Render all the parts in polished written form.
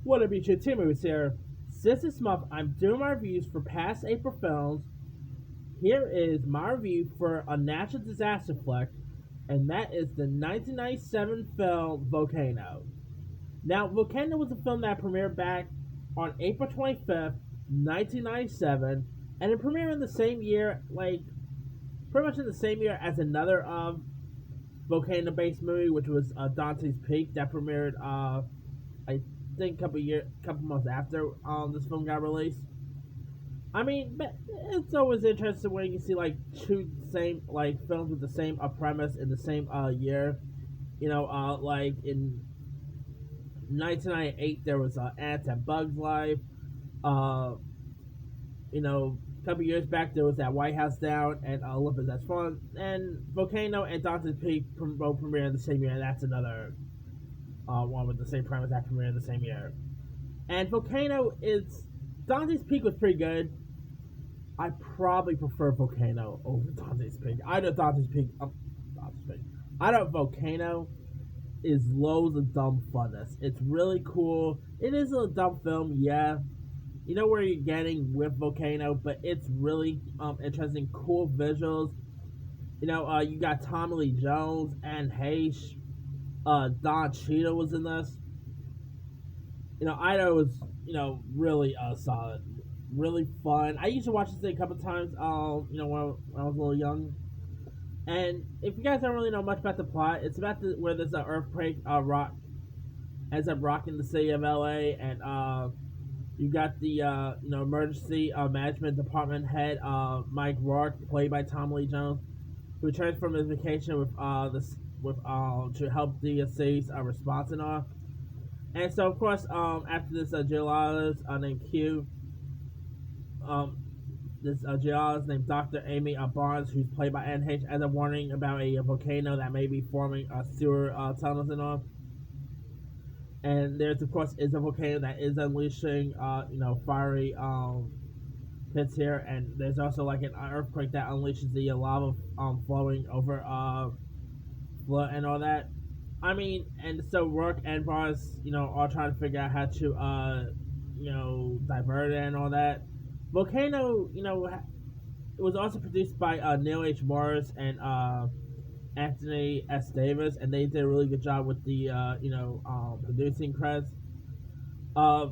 What a beach two movies here. Since this month, I'm doing my reviews for past April films. Here is my review for a natural disaster flick, and that is the 1997 film Volcano. Now, Volcano was a film that premiered back on April 25th, 1997, and it premiered in the same year, pretty much in the same year as another volcano-based movie, which was Dante's Peak, that premiered I think couple months after this film got released. I mean, but it's always interesting when you can see like two same films with the same premise in the same year. Like in 1998 there was Ants and Bugs Life. Uh, a couple years back there was that White House Down and Olympus That's Fun, and Volcano and Dante's Peak both premiered in the same year, and that's another one with the same premise that premiered in the same year. And Volcano is Dante's Peak was pretty good. I probably prefer Volcano over Dante's Peak. I know Dante's Peak. Dante's Peak. I know Volcano is loads of dumb funness. It's really cool. It is a dumb film, yeah. You know where you're getting with Volcano, but it's really interesting, cool visuals. You got Tommy Lee Jones and Hayes. Don Cheadle was in this. I know it was really solid, really fun. I used to watch this thing a couple times. When I was a little young. And if you guys don't really know much about the plot, it's about where there's an earthquake rock ends up rocking the city of LA, and you got the emergency management department head Mike Rourke, played by Tom Lee Jones, who returns from his vacation with to help the city's response and all. And so, of course, after this geologist named Q, this geologist named Dr. Amy Barnes, who's played by NH, ends up warning about a volcano that may be forming sewer tunnels and all. And there's, of course, is a volcano that is unleashing, fiery pits here. And there's also like an earthquake that unleashes the lava flowing over flood and all that. I mean, and so Rourke and Barnes, all trying to figure out how to, divert it and all that. Volcano, it was also produced by Neil H. Morris and Anthony S. Davis, and they did a really good job with the producing credits. Uh,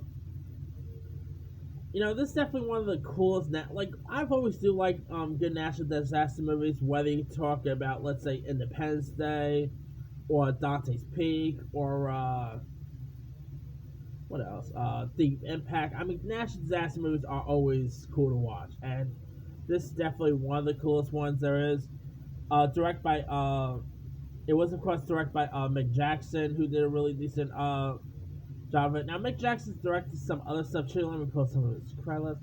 this is definitely one of the coolest. I've always do like good national disaster movies, whether you talk about, let's say, Independence Day, or Dante's Peak, or what else? Deep Impact. I mean, national disaster movies are always cool to watch, and this is definitely one of the coolest ones there is. Directed by it was of course directed by Mick Jackson, who did a really decent job of it. Now Mick Jackson's directed some other stuff too. Let me pull some of his credits.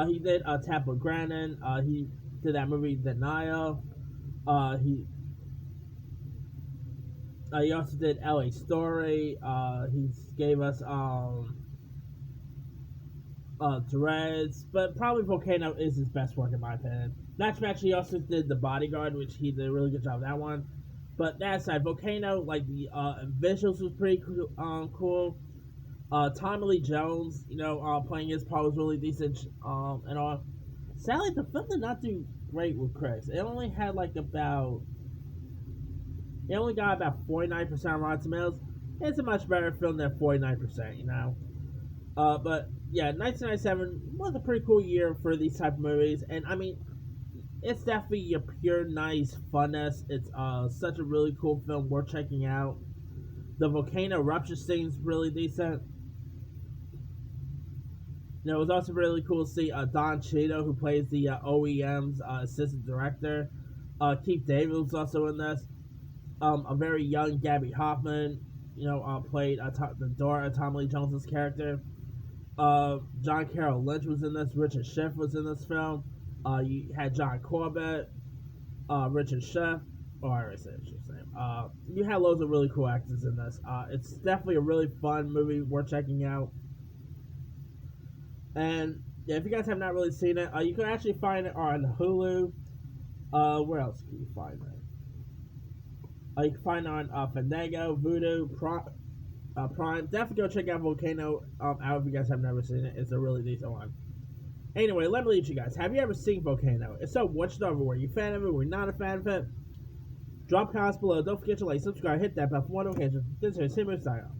He did Tampa Grannon. He did that movie Denial. He also did L.A. Story. He gave us Dreads, but probably Volcano is his best work in my opinion. Not to mention, he also did The Bodyguard, which he did a really good job of that one. But that aside, Volcano, like the visuals was pretty cool. Tommy Lee Jones, playing his part was really decent and all. Sadly, the film did not do great with critics. It only had it only got about 49% on Rotten Tomatoes. It's a much better film than 49%, But yeah, 1997 was a pretty cool year for these type of movies, and I mean, it's definitely a pure nice funness. It's such a really cool film worth checking out. The volcano eruption scene's really decent. It was also really cool to see Don Cheadle, who plays the OEM's assistant director. Keith David was also in this. A very young Gabby Hoffman, played the daughter of Tommy Lee Jones's character. John Carroll Lynch was in this. Richard Schiff was in this film. You had John Corbett, Richard Schiff. Oh, I already said Schiff's name. You had loads of really cool actors in this. It's definitely a really fun movie worth checking out. And yeah, if you guys have not really seen it, you can actually find it on Hulu. Where else can you find it? You can find it on Fandango, Vudu, Prime. Definitely go check out Volcano out if you guys have never seen it. It's a really decent one. Anyway, let me lead you guys. Have you ever seen Volcano? If so, what's the over? Were you a fan of it? Were you not a fan of it? Drop comments below. Don't forget to like, subscribe, hit that bell for more notifications. This is Simmer Style.